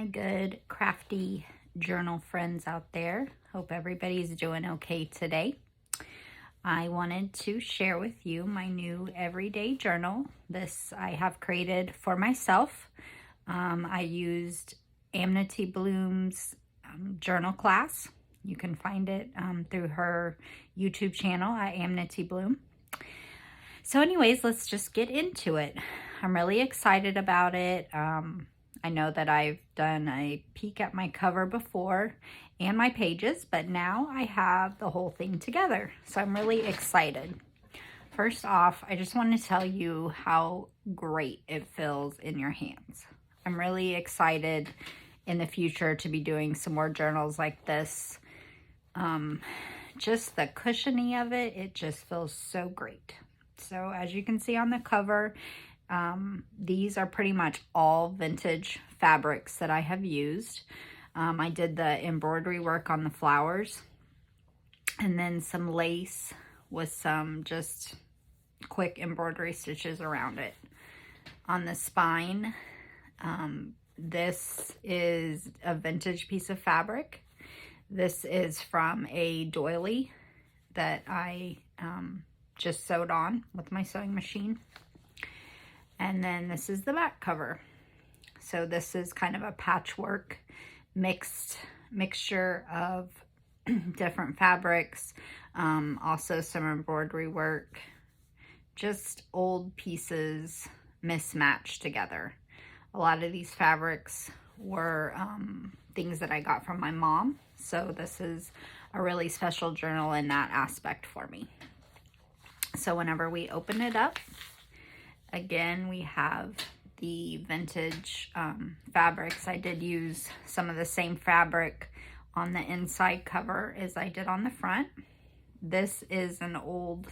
my good crafty journal friends out there. Hope everybody's doing okay today. I wanted to share with you my new everyday journal. This I have created for myself. I used Amity Bloom's journal class. You can find it through her YouTube channel at Amity Bloom. So anyways, let's just get into it. I'm really excited about it. I know that I've done a peek at my cover before and my pages, but now I have the whole thing together. So I'm really excited. First off, I just want to tell you how great it feels in your hands. I'm really excited in the future to be doing some more journals like this. Just the cushioning of it, it just feels so great. So as you can see on the cover, these are pretty much all vintage fabrics that I have used. I did the embroidery work on the flowers and then some lace with some just quick embroidery stitches around it. On the spine, this is a vintage piece of fabric. This is from a doily that I just sewed on with my sewing machine. And then this is the back cover. So this is kind of a patchwork mixture of different fabrics, also some embroidery work, just old pieces mismatched together. A lot of these fabrics were things that I got from my mom. So this is a really special journal in that aspect for me. So whenever we open it up, again, we have the vintage fabrics. I did use some of the same fabric on the inside cover as I did on the front. This is an old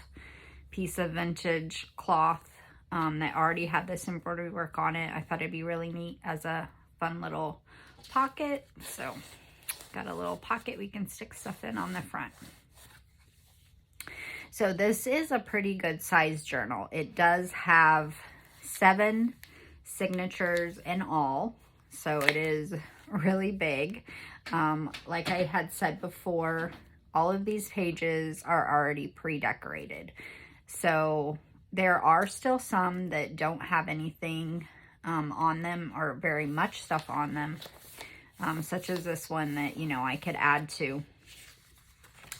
piece of vintage cloth that already had this embroidery work on it. I thought it'd be really neat as a fun little pocket. So got a little pocket we can stick stuff in on the front. So this is a pretty good size journal. It does have 7 signatures in all, so it is really big. Like I had said before, all of these pages are already pre-decorated. So there are still some that don't have anything on them or very much stuff on them, such as this one that, you know, I could add to.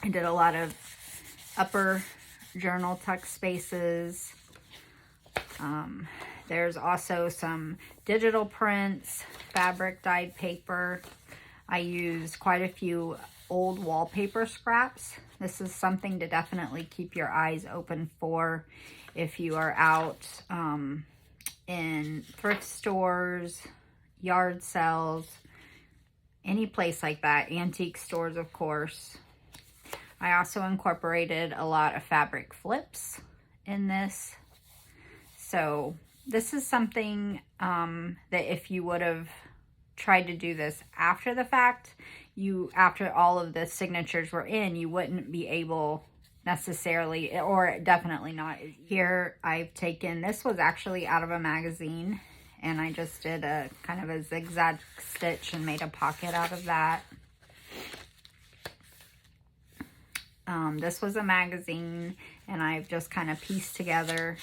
I did a lot of upper journal tuck spaces. There's also some digital prints, fabric dyed paper. I used quite a few old wallpaper scraps. This is something to definitely keep your eyes open for if you are out in thrift stores, yard sales, any place like that, antique stores, of course. I also incorporated a lot of fabric flips in this. So this is something that if you would have tried to do this after the fact, after all of the signatures were in, you wouldn't be able necessarily, or definitely not. Here I've taken, this was actually out of a magazine, and I just did a kind of a zigzag stitch and made a pocket out of that. This was a magazine, and I've just kind of pieced together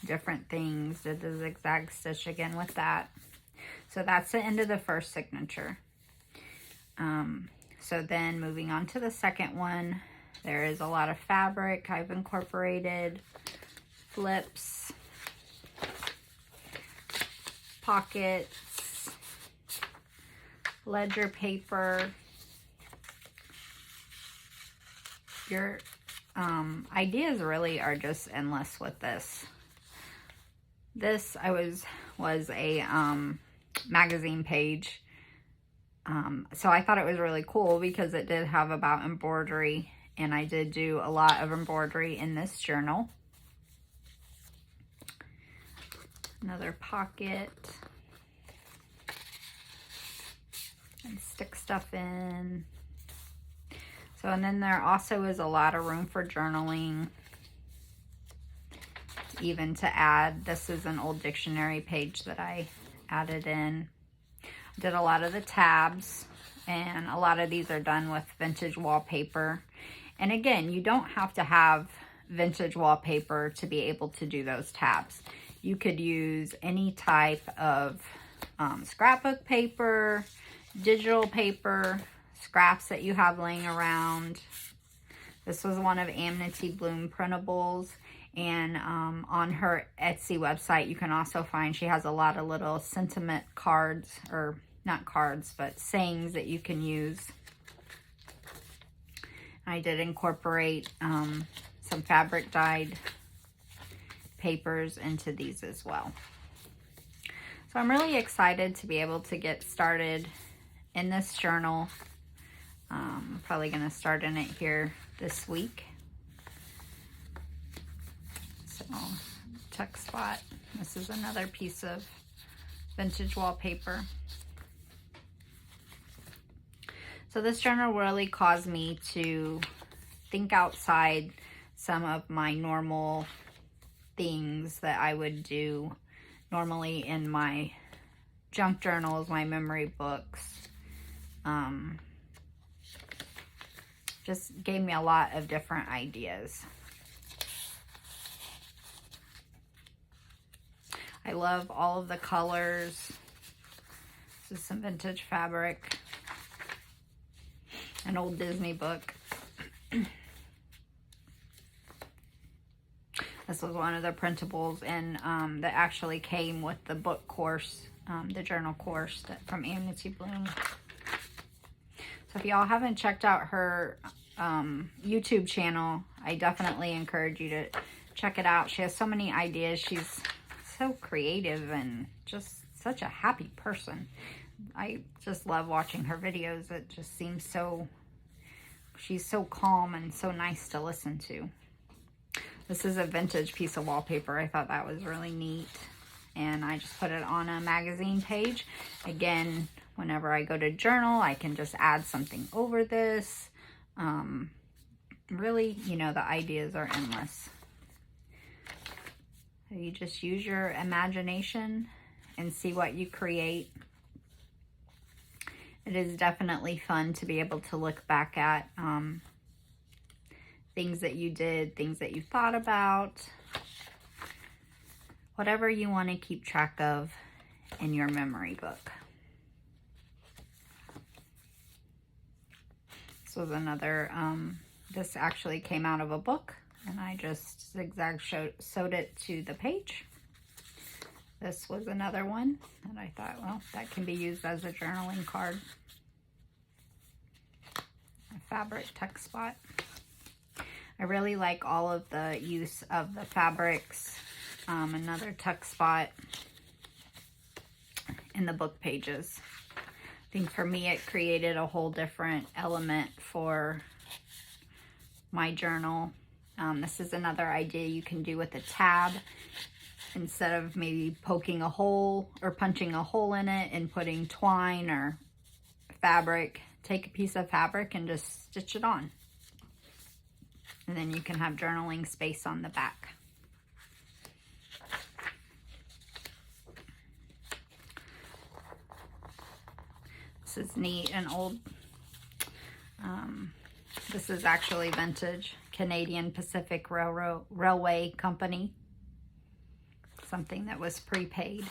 different things. Did the zigzag stitch again with that. So that's the end of the first signature. So then moving on to the second one, there is a lot of fabric I've incorporated, flips, pockets, ledger paper. Your ideas really are just endless with this. This was a magazine page. So I thought it was really cool because it did have about embroidery, and I did do a lot of embroidery in this journal. Another pocket. And stick stuff in. So, and then there also is a lot of room for journaling. Even to add, this is an old dictionary page that I added in. Did a lot of the tabs, and a lot of these are done with vintage wallpaper. And again, you don't have to have vintage wallpaper to be able to do those tabs. You could use any type of scrapbook paper, digital paper, scraps that you have laying around. This was one of Amity Bloom printables, and on her Etsy website you can also find, she has a lot of little sentiment cards, or not cards, but sayings that you can use. I did incorporate some fabric dyed papers into these as well. So I'm really excited to be able to get started in this journal. I'm probably going to start in it here this week. So, tuck spot. This is another piece of vintage wallpaper. So this journal really caused me to think outside some of my normal things that I would do normally in my junk journals, my memory books. Just gave me a lot of different ideas. I love all of the colors. This is some vintage fabric. An old Disney book. This was one of the printables, and that actually came with the book course, the journal course from Amity Bloom. So if y'all haven't checked out her YouTube channel, I definitely encourage you to check it out. She has so many ideas. She's so creative and just such a happy person. I just love watching her videos. It just seems so, she's so calm and so nice to listen to. This is a vintage piece of wallpaper. I thought that was really neat. And I just put it on a magazine page. Again, whenever I go to journal, I can just add something over this. Really, you know, the ideas are endless. So you just use your imagination and see what you create. It is definitely fun to be able to look back at things that you did, things that you thought about, whatever you want to keep track of in your memory book. This was another, this actually came out of a book, and I just zigzag sewed it to the page. This was another one, and I thought, well, that can be used as a journaling card. A fabric tuck spot. I really like all of the use of the fabrics. Another tuck spot in the book pages. I think for me it created a whole different element for my journal. This is another idea you can do with a tab. Instead of maybe poking a hole or punching a hole in it and putting twine or fabric, take a piece of fabric and just stitch it on. And then you can have journaling space on the back. This is neat and old. This is actually vintage Canadian Pacific Railway Company. Something that was prepaid.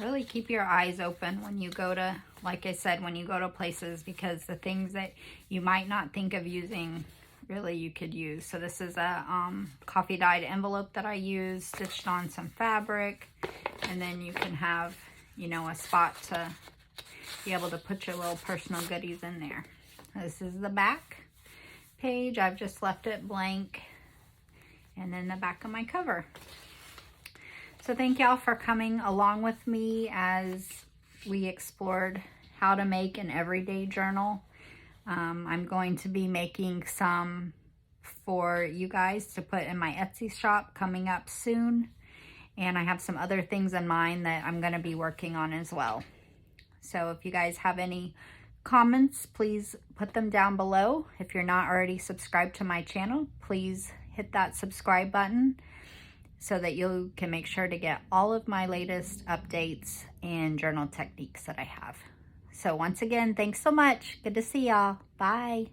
Really keep your eyes open when you go to, like I said, when you go to places, because the things that you might not think of using, really you could use. So this is a coffee dyed envelope that I used, stitched on some fabric, and then you can have, you know, a spot to be able to put your little personal goodies in there. This is the back page. I've just left it blank. And then the back of my cover. So thank y'all for coming along with me as we explored how to make an everyday journal. I'm going to be making some for you guys to put in my Etsy shop coming up soon. And I have some other things in mind that I'm going to be working on as well. So if you guys have any comments, please put them down below. If you're not already subscribed to my channel, please hit that subscribe button so that you can make sure to get all of my latest updates and journal techniques that I have. So once again, thanks so much. Good to see y'all. Bye.